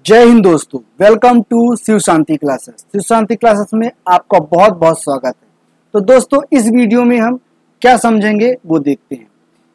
जय हिंद दोस्तों, welcome to Shiv Shanti Classes. Shiv Shanti Classes में आपका बहुत बहुत स्वागत है। तो दोस्तों, इस वीडियो में हम क्या समझेंगे वो देखते हैं।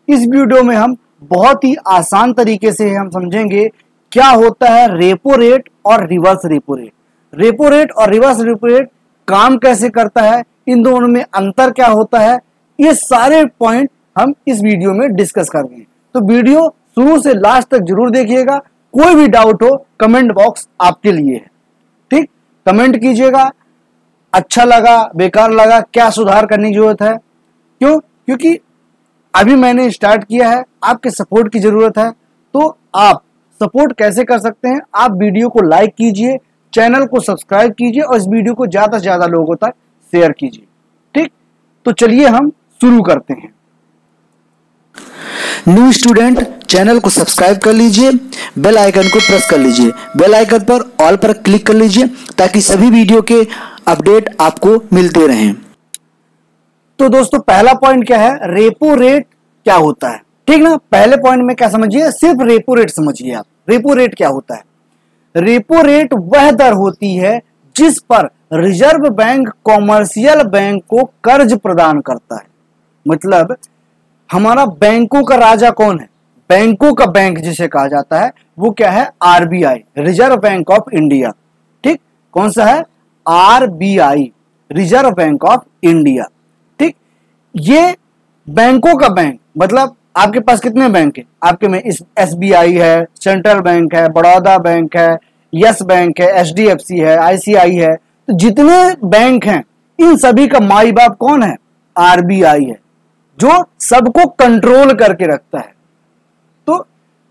इस वीडियो में हम बहुत ही आसान तरीके से हम समझेंगे क्या होता है रेपो रेट और reverse repo rate. Repo rate और रिवर्स रेपो रेट काम कैसे करता है, इन दोनों में अंतर क्या होता है, ये सारे पॉइंट हम इस वीडियो में डिस्कस करेंगे। तो वीडियो शुरू से लास्ट तक जरूर देखिएगा। कोई भी डाउट हो कमेंट बॉक्स आपके लिए है, ठीक। कमेंट कीजिएगा, अच्छा लगा, बेकार लगा, क्या सुधार करने की जरूरत है। क्योंकि अभी मैंने स्टार्ट किया है, आपके सपोर्ट की जरूरत है। तो आप सपोर्ट कैसे कर सकते हैं, आप वीडियो को लाइक कीजिए, चैनल को सब्सक्राइब कीजिए और इस वीडियो को ज्यादा से ज्यादा लोगों तक शेयर कीजिए, ठीक। तो चलिए हम शुरू करते हैं। न्यू स्टूडेंट चैनल को सब्सक्राइब कर लीजिए, बेल आइकन को प्रेस कर लीजिए, बेल आइकन पर ऑल पर क्लिक कर लीजिए ताकि सभी वीडियो के अपडेट आपको मिलते रहें। तो दोस्तों, पहला पॉइंट क्या है, रेपो रेट क्या होता है, ठीक ना। पहले पॉइंट में क्या समझिए, सिर्फ रेपो रेट समझिए आप। रेपो रेट क्या होता है? रेपो रेट वह दर होती है जिस पर रिजर्व बैंक कॉमर्शियल बैंक को कर्ज प्रदान करता है। मतलब हमारा बैंकों का राजा कौन है? बैंकों का बैंक जिसे कहा जाता है वो क्या है? RBI, reserve bank of India, ठीक। कौन सा है? RBI, reserve bank of India, ठीक। ये बैंकों का बैंक, मतलब आपके पास कितने बैंक है? आपके में एसबीआई है, सेंट्रल बैंक है, बड़ौदा बैंक है, यस बैंक है, एचडीएफसी है, आईसीआई है। तो जितने बैंक हैं इन सभी का माई बाप कौन है? आरबीआई है, जो सबको कंट्रोल करके रखता है। तो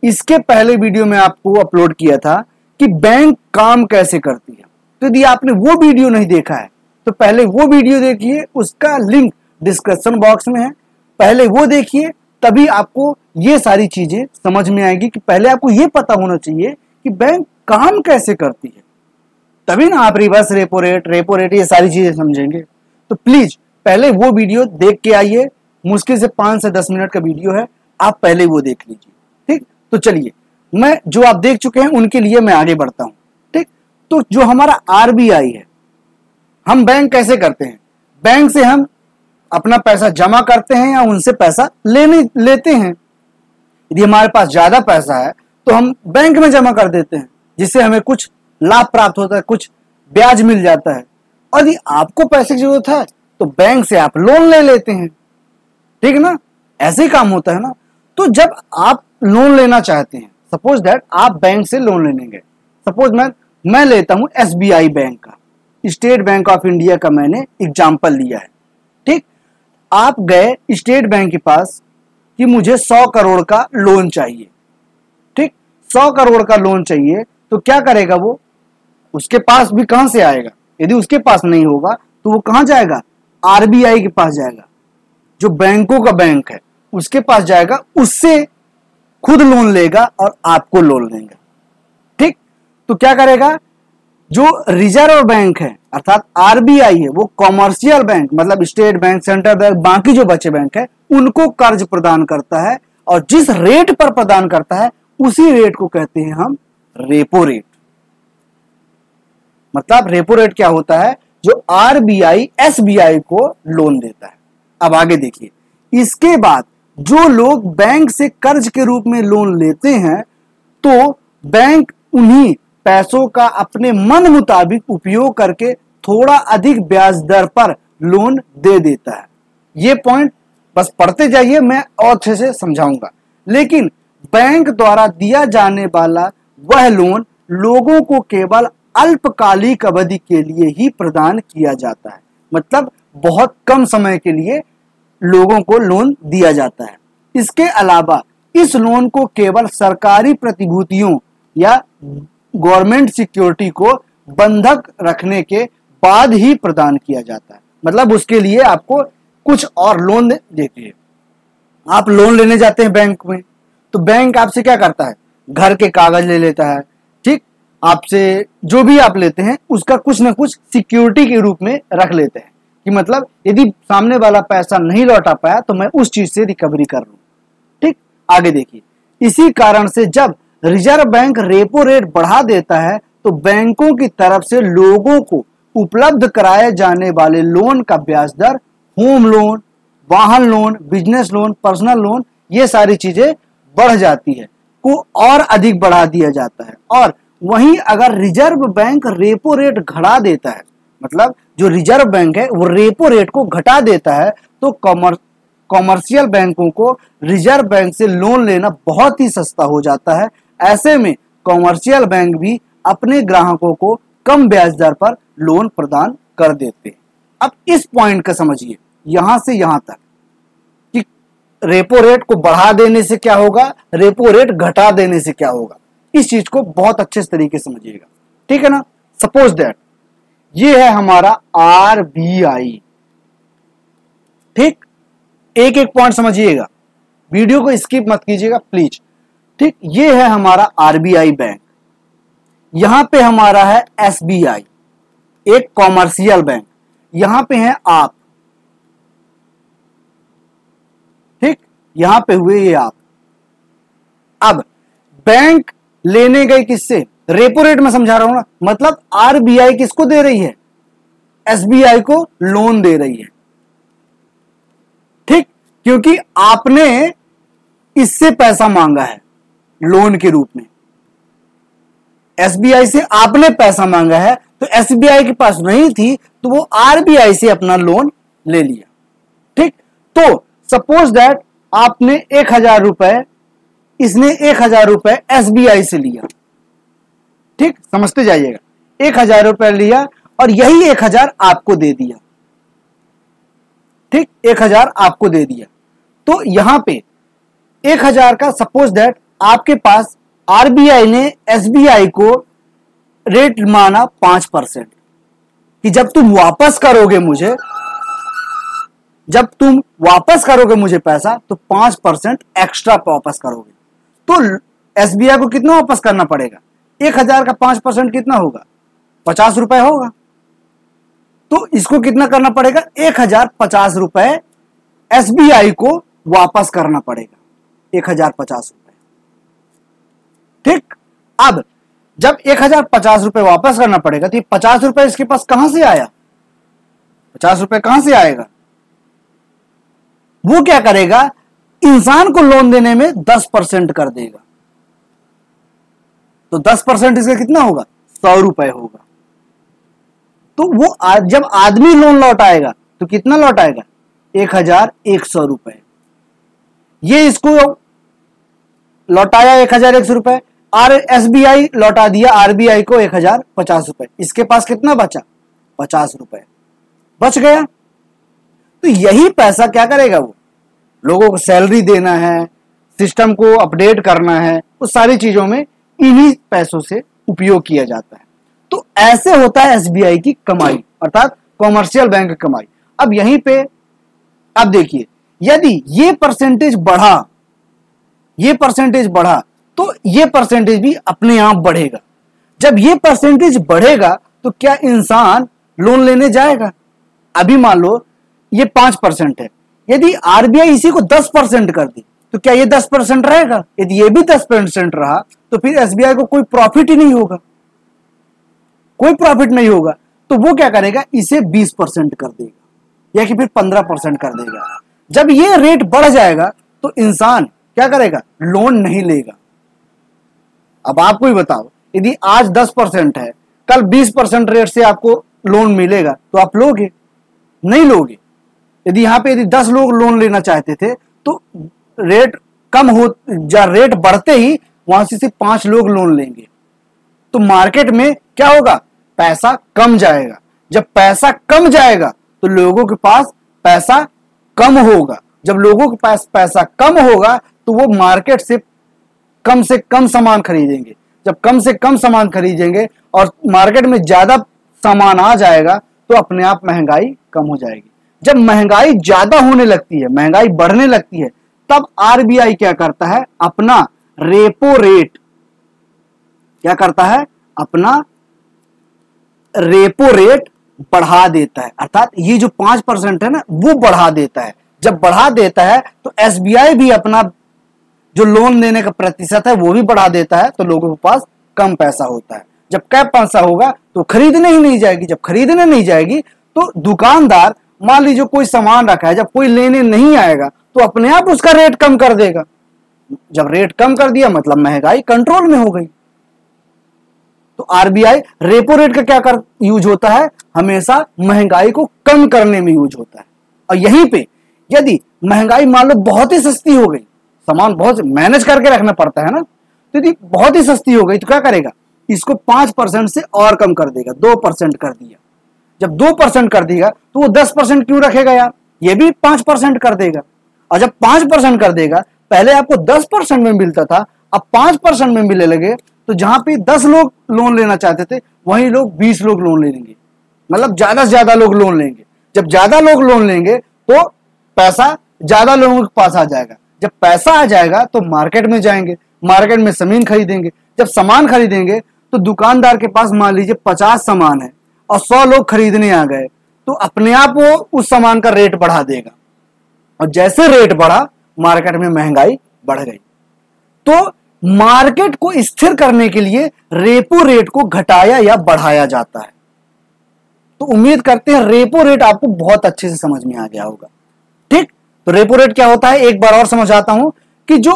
इसके पहले वीडियो में आपको अपलोड किया था कि बैंक काम कैसे करती है। तो यदि आपने वो वीडियो नहीं देखा है तो पहले वो वीडियो देखिए, उसका लिंक डिस्क्रिप्शन बॉक्स में है, पहले वो देखिए, तभी आपको ये सारी चीजें समझ में आएगी कि पहले आपको ये पता होना चाहिए कि बैंक काम कैसे करती है, तभी ना आप रिवर्स रेपो रेट ये सारी चीजें समझेंगे। तो प्लीज पहले वो वीडियो देख के आइए, मुश्किल से 5 से 10 मिनट का वीडियो है, आप पहले वो देख लीजिए, ठीक। तो चलिए, मैं जो आप देख चुके हैं उनके लिए मैं आगे बढ़ता हूं, ठीक। तो जो हमारा आरबीआई है, हम बैंक कैसे करते हैं? बैंक से हम अपना पैसा जमा करते हैं या उनसे पैसा लेते हैं। यदि हमारे पास ज्यादा पैसा है तो हम बैंक में जमा कर देते हैं, जिससे हमें कुछ लाभ प्राप्त होता है, कुछ ब्याज मिल जाता है। और यदि आपको पैसे की जरूरत है तो बैंक से आप लोन ले लेते हैं, ठीक ना। ऐसे ही काम होता है ना। तो जब आप लोन लेना चाहते हैं, सपोज दैट आप बैंक से लोन लेने गए, सपोज मैं लेता हूं एसबीआई बैंक का, स्टेट बैंक ऑफ इंडिया का मैंने एग्जांपल लिया है, ठीक। आप गए स्टेट बैंक के पास कि मुझे 100 करोड़ का लोन चाहिए, ठीक। 100 करोड़ का लोन चाहिए तो क्या करेगा वो? उसके पास भी कहां से आएगा? यदि उसके पास नहीं होगा तो वो कहां जाएगा? आरबीआई के पास जाएगा, जो बैंकों का बैंक है उसके पास जाएगा, उससे खुद लोन लेगा और आपको लोन लेगा, ठीक। तो क्या करेगा? जो रिजर्व बैंक है अर्थात आरबीआई है, वो कॉमर्शियल बैंक मतलब स्टेट बैंक, सेंट्रल बैंक, बाकी जो बचे बैंक है उनको कर्ज प्रदान करता है, और जिस रेट पर प्रदान करता है उसी रेट को कहते हैं हम रेपो रेट। मतलब रेपो रेट क्या होता है? जो आरबीआई एसबीआई को लोन देता है। अब आगे देखिए, इसके बाद जो लोग बैंक से कर्ज के रूप में लोन लेते हैं तो बैंक उन्हीं पैसों का अपने मन मुताबिक उपयोग करके थोड़ा अधिक ब्याज दर पर लोन दे देता है। ये पॉइंट बस पढ़ते जाइए, मैं और अच्छे से समझाऊंगा। लेकिन बैंक द्वारा दिया जाने वाला वह लोन लोगों को केवल अल्पकालिक अवधि के लिए ही प्रदान किया जाता है। मतलब बहुत कम समय के लिए लोगों को लोन दिया जाता है। इसके अलावा इस लोन को केवल सरकारी प्रतिभूतियों या गवर्नमेंट सिक्योरिटी को बंधक रखने के बाद ही प्रदान किया जाता है। मतलब उसके लिए आपको कुछ और लोन देखिए, आप लोन लेने जाते हैं बैंक में तो बैंक आपसे क्या करता है? घर के कागज ले लेता है, ठीक। आपसे जो भी आप लेते हैं उसका कुछ ना कुछ सिक्योरिटी के रूप में रख लेते हैं कि मतलब यदि सामने वाला पैसा नहीं लौटा पाया तो मैं उस चीज से रिकवरी कर लूं, ठीक। आगे देखिए, इसी कारण से जब रिजर्व बैंक रेपो रेट बढ़ा देता है तो बैंकों की तरफ से लोगों को उपलब्ध कराए जाने वाले लोन का ब्याज दर, होम लोन, वाहन loan, business loan, personal loan, ये सारी चीजें बढ़ जाती है, को और अधिक बढ़ा दिया जाता है। और वहीं अगर रिजर्व बैंक रेपो रेट घटा देता है, मतलब जो रिजर्व बैंक है वो रेपो रेट को घटा देता है, तो कॉमर्शियल बैंकों को रिजर्व बैंक से लोन लेना बहुत ही सस्ता हो जाता है। ऐसे में कॉमर्शियल बैंक भी अपने ग्राहकों को कम ब्याज दर पर लोन प्रदान कर देते हैं। अब इस पॉइंट का समझिए, यहां से यहां तक कि रेपो रेट को बढ़ा देने से क्या होगा, रेपो रेट घटा देने से क्या होगा, इस चीज को बहुत अच्छे तरीके से समझिएगा, ठीक है ना। सपोज दैट ये है हमारा RBI, ठीक, एक एक पॉइंट समझिएगा, वीडियो को स्किप मत कीजिएगा प्लीज, ठीक। ये है हमारा RBI बैंक, यहां पे हमारा है SBI, एक कॉमर्शियल बैंक, यहां पे है आप, ठीक, यहां पे हुए ये आप। अब बैंक लेने गए किससे, रेपो रेट में समझा रहा हूं ना, मतलब RBI किसको दे रही है, SBI को लोन दे रही है, ठीक, क्योंकि आपने इससे पैसा मांगा है लोन के रूप में, SBI से आपने पैसा मांगा है, तो SBI के पास नहीं थी तो वो RBI से अपना लोन ले लिया, ठीक। तो सपोज दैट आपने 1000 रुपए, इसने 1000 रुपए SBI से लिया, ठीक, समझते जाइएगा, 1000 रुपए लिया और यही 1000 आपको दे दिया, ठीक, 1000 आपको दे दिया। तो यहां पे 1000 का सपोज दैट आपके पास RBI ने SBI को रेट माना 5% कि जब तुम वापस करोगे मुझे, जब तुम वापस करोगे मुझे पैसा तो 5% एक्स्ट्रा वापस करोगे। तो SBI को कितना वापस करना पड़ेगा, 1000 का 5% कितना होगा, 50 रुपए होगा। तो इसको कितना करना पड़ेगा, 1050 रुपए SBI को वापस करना पड़ेगा, 1050 रुपए, ठीक। अब जब 1050 रुपए वापस करना पड़ेगा तो 50 रुपए इसके पास कहां से आया, 50 रुपए कहां से आएगा, वो क्या करेगा, इंसान को लोन देने में 10% कर देगा, तो 10% इसका कितना होगा, 100 रुपए होगा। तो वो जब आदमी लोन लौटाएगा तो कितना लौटाएगा, 1100 रुपए। ये इसको लौटाया 1100 रुपए और SBI लौटा दिया RBI को 1050 रुपए, इसके पास कितना बचा, 50 रुपए बच गया। तो यही पैसा क्या करेगा, वो लोगों को सैलरी देना है, सिस्टम को अपडेट करना है, उस सारी चीजों में इन्हीं पैसों से उपयोग किया जाता है। तो ऐसे होता है SBI की कमाई, अर्थात कॉमर्शियल बैंक की कमाई। अब यहीं पे अब देखिए, यदि ये परसेंटेज बढ़ा, ये परसेंटेज बढ़ा तो ये परसेंटेज भी अपने आप बढ़ेगा। जब ये परसेंटेज बढ़ेगा तो क्या इंसान लोन लेने जाएगा। अभी मान लो ये 5% है, यदि RBI इसी को 10% कर दी तो क्या ये 10% रहेगा, यदि ये भी 10% रहा तो फिर SBI को कोई प्रॉफिट ही नहीं होगा, कोई प्रॉफिट नहीं होगा। तो वो क्या करेगा, इसे 20% कर देगा या कि फिर 15% कर देगा। जब ये रेट बढ़ जाएगा तो इंसान क्या करेगा, लोन नहीं लेगा। अब आपको ही बताओ, यदि आज 10% है, कल 20% रेट से आपको लोन मिलेगा तो आप लोगे, नहीं लोगे। यदि यहां पे यदि 10 लोग लोन लेना चाहते थे तो रेट कम हो, रेट बढ़ते ही वहां से सिर्फ 5 लोग लोन लेंगे, तो मार्केट में क्या होगा, पैसा कम जाएगा। जब पैसा कम जाएगा तो लोगों के पास पैसा कम होगा। जब लोगों के पास पैसा कम होगा तो वो मार्केट से कम सामान खरीदेंगे। जब कम से कम सामान खरीदेंगे और मार्केट में ज्यादा सामान आ जाएगा तो अपने आप महंगाई कम हो जाएगी। जब महंगाई ज्यादा होने लगती है, महंगाई बढ़ने लगती है, तब RBI क्या करता है, अपना रेपो रेट क्या करता है, अपना रेपो रेट बढ़ा देता है। अर्थात ये जो 5% है ना, वो बढ़ा देता है। जब बढ़ा देता है तो SBI भी अपना जो लोन देने का प्रतिशत है वो भी बढ़ा देता है, तो लोगों के पास कम पैसा होता है। जब कम पैसा होगा तो खरीदने ही नहीं जाएगी, जब खरीदने नहीं जाएगी तो दुकानदार, मान लीजिए कोई सामान रखा है, जब कोई लेने नहीं आएगा तो अपने आप उसका रेट कम कर देगा। जब रेट कम कर दिया मतलब महंगाई कंट्रोल में हो गई। तो आरबीआई रेपो रेट का क्या यूज होता है, हमेशा महंगाई को कम करने में यूज होता है। और यहीं पे यदि महंगाई मान लो बहुत ही सस्ती हो गई, सामान बहुत मैनेज करके रखना पड़ता है ना, तो यदि बहुत ही सस्ती हो गई तो क्या करेगा, इसको 5% से और कम कर देगा, 2% कर दिया। जब 2% कर देगा तो वो 10% क्यों रखेगा यार, ये भी 5% कर देगा। और जब 5% कर देगा, पहले आपको 10% में मिलता था, अब 5% में मिलने लगे, तो जहां पे 10 लोग लोन लेना चाहते थे वहीं लोग 20 लोग लोन ले लेंगे, मतलब ज्यादा से ज्यादा लोग लोन लेंगे। जब ज्यादा लोग लोन लेंगे तो पैसा ज्यादा लोगों के पास आ जाएगा। जब पैसा आ जाएगा तो मार्केट में जाएंगे, मार्केट में सामान खरीदेंगे। जब सामान खरीदेंगे तो दुकानदार के पास मान लीजिए 50 सामान है और 100 लोग खरीदने आ गए, तो अपने आप वो उस सामान का रेट बढ़ा देगा। और जैसे रेट बढ़ा, मार्केट में महंगाई बढ़ गई। तो मार्केट को स्थिर करने के लिए रेपो रेट को घटाया या बढ़ाया जाता है। तो उम्मीद करते हैं रेपो रेट आपको बहुत अच्छे से समझ में आ गया होगा। ठीक, तो रेपो रेट क्या होता है एक बार और समझाता हूं कि जो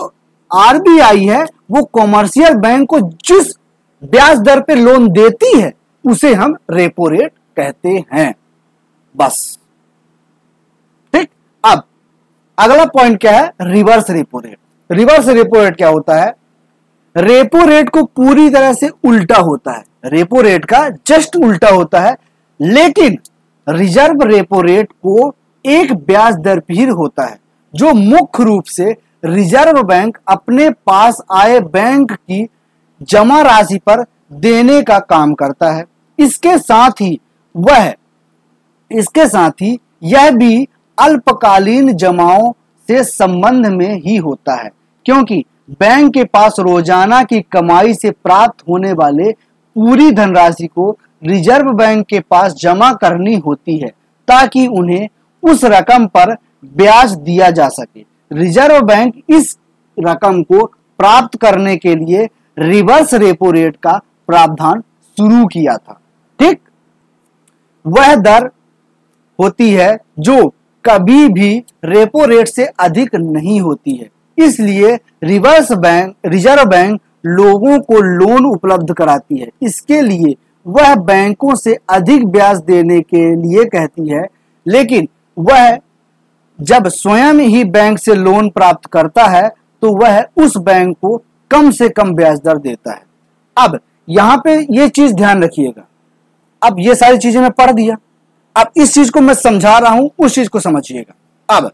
आरबीआई है वो कॉमर्शियल बैंक को जिस ब्याज दर पे लोन देती है उसे हम रेपो रेट कहते हैं, बस। ठीक, अब अगला पॉइंट क्या है, reverse repo rate. Reverse repo rate क्या होता है, रेपो रेट को पूरी तरह से उल्टा होता है, रेपो रेट का जस्ट उल्टा होता है, लेकिन रिजर्व रेपो रेट को एक ब्याज दर फिर होता है जो मुख्य रूप से रिजर्व बैंक अपने पास आए बैंक की जमा राशि पर देने का काम करता है। इसके साथ ही यह भी अल्पकालीन जमाओं से संबंध में ही होता है, क्योंकि बैंक के पास रोजाना की कमाई से प्राप्त होने वाले पूरी धनराशि को रिजर्व बैंक के पास जमा करनी होती है ताकि उन्हें उस रकम पर ब्याज दिया जा सके। रिजर्व बैंक इस रकम को प्राप्त करने के लिए रिवर्स रेपो रेट का प्रावधान शुरू किया था। ठीक, वह दर होती है जो कभी भी रेपो रेट से अधिक नहीं होती है। इसलिए रिजर्व बैंक लोगों को लोन उपलब्ध कराती है। इसके लिए वह बैंकों से अधिक ब्याज देने के लिए कहती है, लेकिन वह जब स्वयं ही बैंक से लोन प्राप्त करता है तो वह उस बैंक को कम से कम ब्याज दर देता है। अब यहां पे ये चीज ध्यान रखिएगा। अब ये सारी चीजें मैं पढ़ दिया, अब इस चीज को मैं समझा रहा हूं, उस चीज को समझिएगा। अब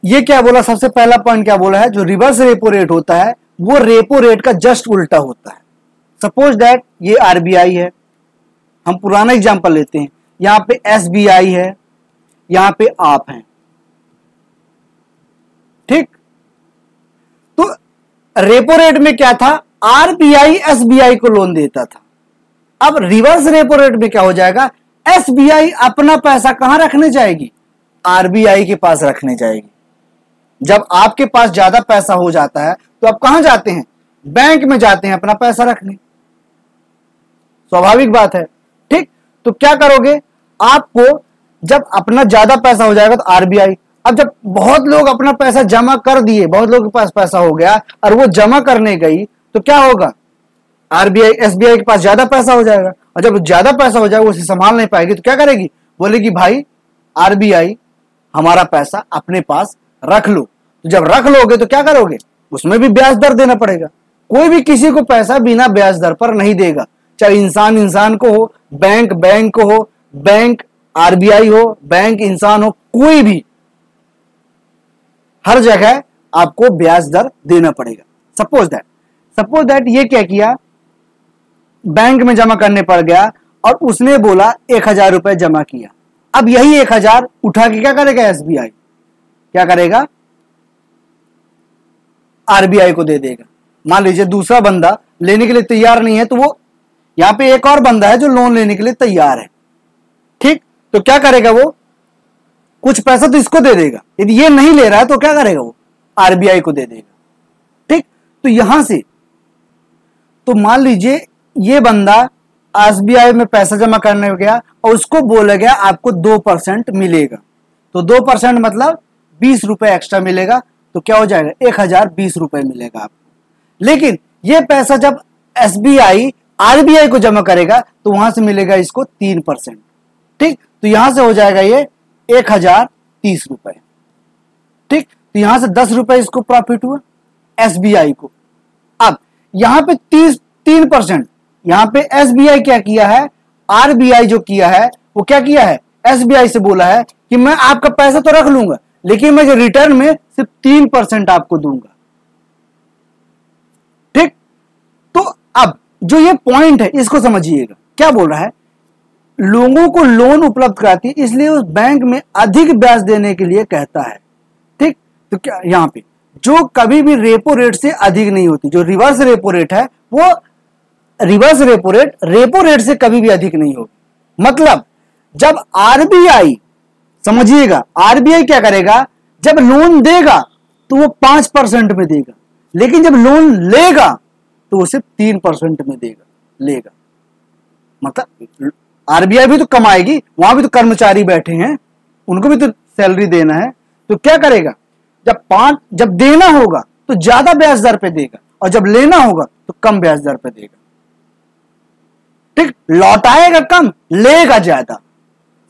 ये क्या बोला, सबसे पहला पॉइंट क्या बोला है, जो रिवर्स रेपो रेट होता है वो रेपो रेट का जस्ट उल्टा होता है। सपोज दैट ये आरबीआई है, हम पुराना एग्जांपल लेते हैं, यहां पे एसबीआई है, यहां पे आप हैं। ठीक, तो रेपो रेट में क्या था, आरबीआई एसबीआई को लोन देता था। अब रिवर्स रेपो रेट में क्या हो जाएगा, एसबीआई अपना पैसा कहां रखने जाएगी, आरबीआई के पास रखने जाएगी। जब आपके पास ज्यादा पैसा हो जाता है तो आप कहां जाते हैं, बैंक में जाते हैं अपना पैसा रखने, स्वाभाविक बात है। ठीक, तो क्या करोगे, आपको जब अपना ज्यादा पैसा हो जाएगा तो आरबीआई, अब जब बहुत लोग अपना पैसा जमा कर दिए, बहुत लोगों के पास पैसा हो गया और वो जमा करने गई तो क्या होगा, आरबीआई एसबीआई के पास ज्यादा पैसा हो जाएगा, और जब ज्यादा पैसा हो जाएगा उसे संभाल नहीं पाएगी तो क्या करेगी, बोलेगी भाई आरबीआई हमारा पैसा अपने पास रख लो। तो जब रख लोगे तो क्या करोगे, उसमें भी ब्याज दर देना पड़ेगा। कोई भी किसी को पैसा बिना ब्याज दर पर नहीं देगा, चाहे इंसान इंसान को हो, बैंक बैंक को हो, बैंक आरबीआई हो, बैंक इंसान हो, कोई भी, हर जगह आपको ब्याज दर देना पड़ेगा। सपोज दैट ये क्या किया, बैंक में जमा करने पड़ गया और उसने बोला 1000 रुपए जमा किया। अब यही 1000 उठा के क्या करेगा, एसबीआई क्या करेगा, आरबीआई को दे देगा। मान लीजिए दूसरा बंदा लेने के लिए तैयार नहीं है, तो वो यहां पे एक और बंदा है जो लोन लेने के लिए तैयार है। ठीक, तो क्या करेगा, वो कुछ पैसा तो इसको दे देगा। यदि ये नहीं ले रहा है तो क्या करेगा, वो आरबीआई को दे देगा। ठीक, तो यहां से तो मान लीजिए ये बंदा एसबीआई में पैसा जमा करने गया और उसको बोला गया आपको 2% मिलेगा, तो 2% मतलब 20 रुपए एक्स्ट्रा मिलेगा, तो क्या हो जाएगा 1020 रुपए मिलेगा आपको। लेकिन ये पैसा जब एसबीआई आरबीआई को जमा करेगा तो वहां से मिलेगा इसको 3%। ठीक, तो यहां से हो जाएगा ये 1030 रुपए। ठीक, तो यहां से 10 रुपए इसको प्रॉफिट हुआ एसबीआई को। अब यहां पे 3%, यहां पे एसबीआई क्या किया है, आरबीआई जो किया है वो क्या किया है, एसबीआई से बोला है कि मैं आपका पैसा तो रख लूंगा लेकिन मैं जो रिटर्न में सिर्फ 3% आपको दूंगा। ठीक, तो अब जो ये पॉइंट है इसको समझिएगा, क्या बोल रहा है, लोगों को लोन उपलब्ध कराती है इसलिए उस बैंक में अधिक ब्याज देने के लिए कहता है। ठीक, तो क्या यहां पे जो कभी भी रेपो रेट से अधिक नहीं होती, जो रिवर्स रेपो रेट है वो रिवर्स रेपो रेट से कभी भी अधिक नहीं होगी। मतलब जब आरबीआई, समझिएगा, आरबीआई क्या करेगा, जब लोन देगा तो वो 5% में देगा, लेकिन जब लोन लेगा तो वो सिर्फ 3% में लेगा। मतलब आरबीआई भी तो कमाएगी, वहां भी तो कर्मचारी बैठे हैं, उनको भी तो सैलरी देना है, तो क्या करेगा, जब देना होगा तो ज्यादा ब्याज दर पे देगा और जब लेना होगा तो कम ब्याज दर पे देगा। ठीक, लौटाएगा कम, लेगा ज्यादा।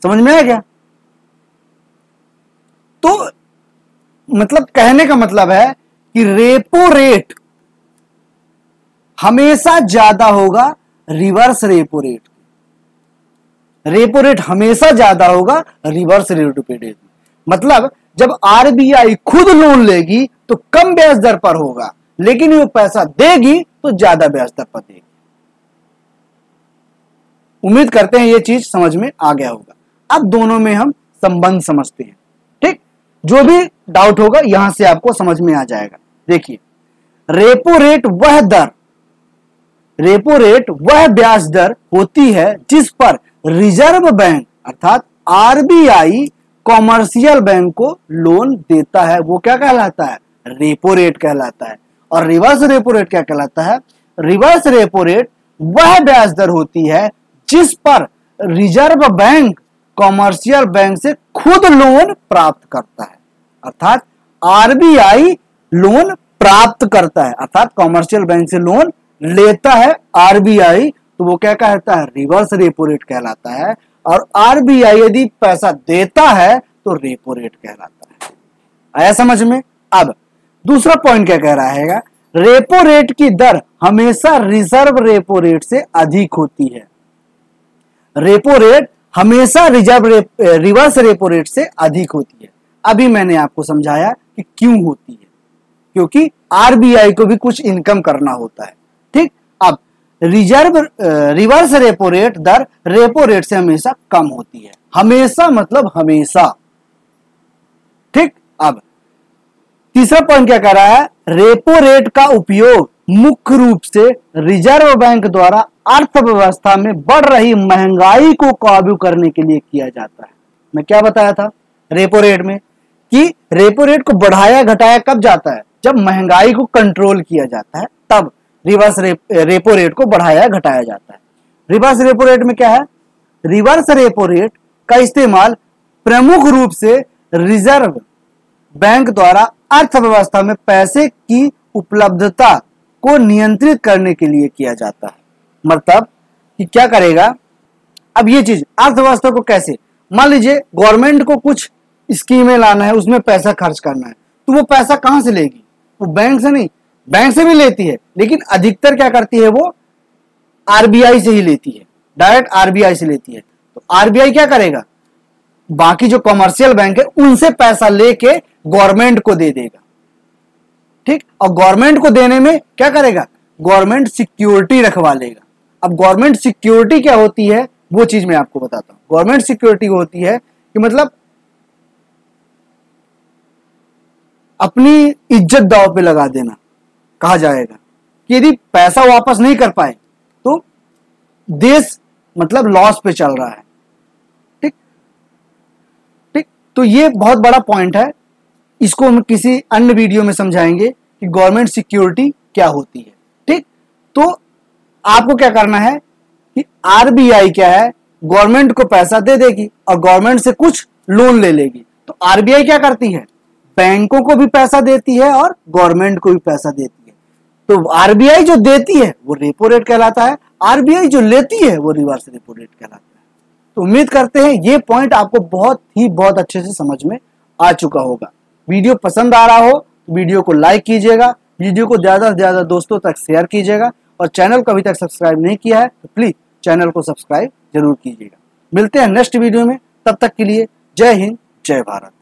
समझ में आया क्या? तो मतलब कहने का मतलब है कि रेपो रेट हमेशा ज्यादा होगा reverse repo rate. Repo rate हमेशा ज्यादा होगा रिवर्स रेपो रेट। मतलब जब आरबीआई खुद लोन लेगी तो कम ब्याज दर पर होगा, लेकिन वो पैसा देगी तो ज्यादा ब्याज दर पर देगी। उम्मीद करते हैं ये चीज समझ में आ गया होगा। अब दोनों में हम संबंध समझते हैं। ठीक, जो भी डाउट होगा यहां से आपको समझ में आ जाएगा। देखिए, रेपो रेट वह ब्याज दर होती है जिस पर रिजर्व बैंक अर्थात आरबीआई कॉमर्शियल बैंक को लोन देता है, वो क्या कहलाता है, रेपो रेट कहलाता है। और रिवर्स रेपो रेट क्या कहलाता है, रिवर्स रेपो रेट वह ब्याज दर होती है जिस पर रिजर्व बैंक कॉमर्शियल बैंक से खुद लोन प्राप्त करता है। अर्थात आरबीआई लोन प्राप्त करता है, अर्थात कॉमर्शियल बैंक से लोन लेता है आरबीआई, तो वो क्या कहता है, रिवर्स रेपो रेट कहलाता है। और आरबीआई यदि पैसा देता है तो रेपो रेट कहलाता है। आया समझ में? अब दूसरा पॉइंट क्या कह रहा है, रेपो रेट की दर हमेशा रिजर्व रेपो रेट से अधिक होती है। रेपो रेट हमेशा रिवर्स रेपो रेट से अधिक होती है। अभी मैंने आपको समझाया कि क्यों होती है, क्योंकि आरबीआई को भी कुछ इनकम करना होता है। ठीक, अब रिवर्स रेपो रेट दर रेपो रेट से हमेशा कम होती है। हमेशा मतलब हमेशा। ठीक, अब तीसरा पॉइंट क्या कह रहा है, रेपो रेट का उपयोग मुख्य रूप से रिजर्व बैंक द्वारा अर्थव्यवस्था में बढ़ रही महंगाई को काबू करने के लिए किया जाता है। मैं क्या बताया था रेपो रेट में, कि रेपो रेट को बढ़ाया घटाया कब जाता है, जब महंगाई को कंट्रोल किया जाता है, तब रिवर्स रेपो रेट को बढ़ाया घटाया जाता है। रिवर्स रेपो रेट में क्या है, रिवर्स रेपो रेट का इस्तेमाल प्रमुख रूप से रिजर्व बैंक द्वारा अर्थव्यवस्था में पैसे की उपलब्धता को नियंत्रित करने के लिए किया जाता है। मतलब कि क्या करेगा, अब ये चीज अर्थव्यवस्था को कैसे, मान लीजिए गवर्नमेंट को कुछ स्कीमें लाना है, उसमें पैसा खर्च करना है, तो वो पैसा कहां से लेगी, वो बैंक से नहीं, बैंक से भी लेती है लेकिन अधिकतर क्या करती है, वो आरबीआई से ही लेती है, डायरेक्ट आरबीआई से लेती है। तो आरबीआई क्या करेगा, बाकी जो कमर्शियल बैंक है उनसे पैसा लेके गवर्नमेंट को दे देगा। ठीक, और गवर्नमेंट को देने में क्या करेगा, गवर्नमेंट सिक्योरिटी रखवा लेगा। अब गवर्नमेंट सिक्योरिटी क्या होती है वो चीज मैं आपको बताता हूं। गवर्नमेंट सिक्योरिटी होती है कि मतलब अपनी इज्जत दांव पे लगा देना, कहा जाएगा कि यदि पैसा वापस नहीं कर पाए तो देश मतलब लॉस पे चल रहा है। ठीक, तो ये बहुत बड़ा पॉइंट है इसको हम किसी अन्य वीडियो में समझाएंगे कि गवर्नमेंट सिक्योरिटी क्या होती है। ठीक, तो आपको क्या करना है कि आरबीआई क्या है, गवर्नमेंट को पैसा दे देगी और गवर्नमेंट से कुछ लोन ले लेगी। तो आरबीआई क्या करती है, बैंकों को भी पैसा देती है और गवर्नमेंट को भी पैसा देती है। तो आरबीआई जो देती है वो रेपो रेट कहलाता है, आरबीआई जो लेती है वो रिवर्स रेपो रेट कहलाता है। तो उम्मीद करते हैं ये पॉइंट आपको बहुत अच्छे से समझ में आ चुका होगा। वीडियो पसंद आ रहा हो तो वीडियो को लाइक कीजिएगा, वीडियो को ज्यादा से ज्यादा दोस्तों तक शेयर कीजिएगा और चैनल को अभी तक सब्सक्राइब नहीं किया है तो प्लीज चैनल को सब्सक्राइब जरूर कीजिएगा। मिलते हैं नेक्स्ट वीडियो में, तब तक के लिए जय हिंद जय भारत।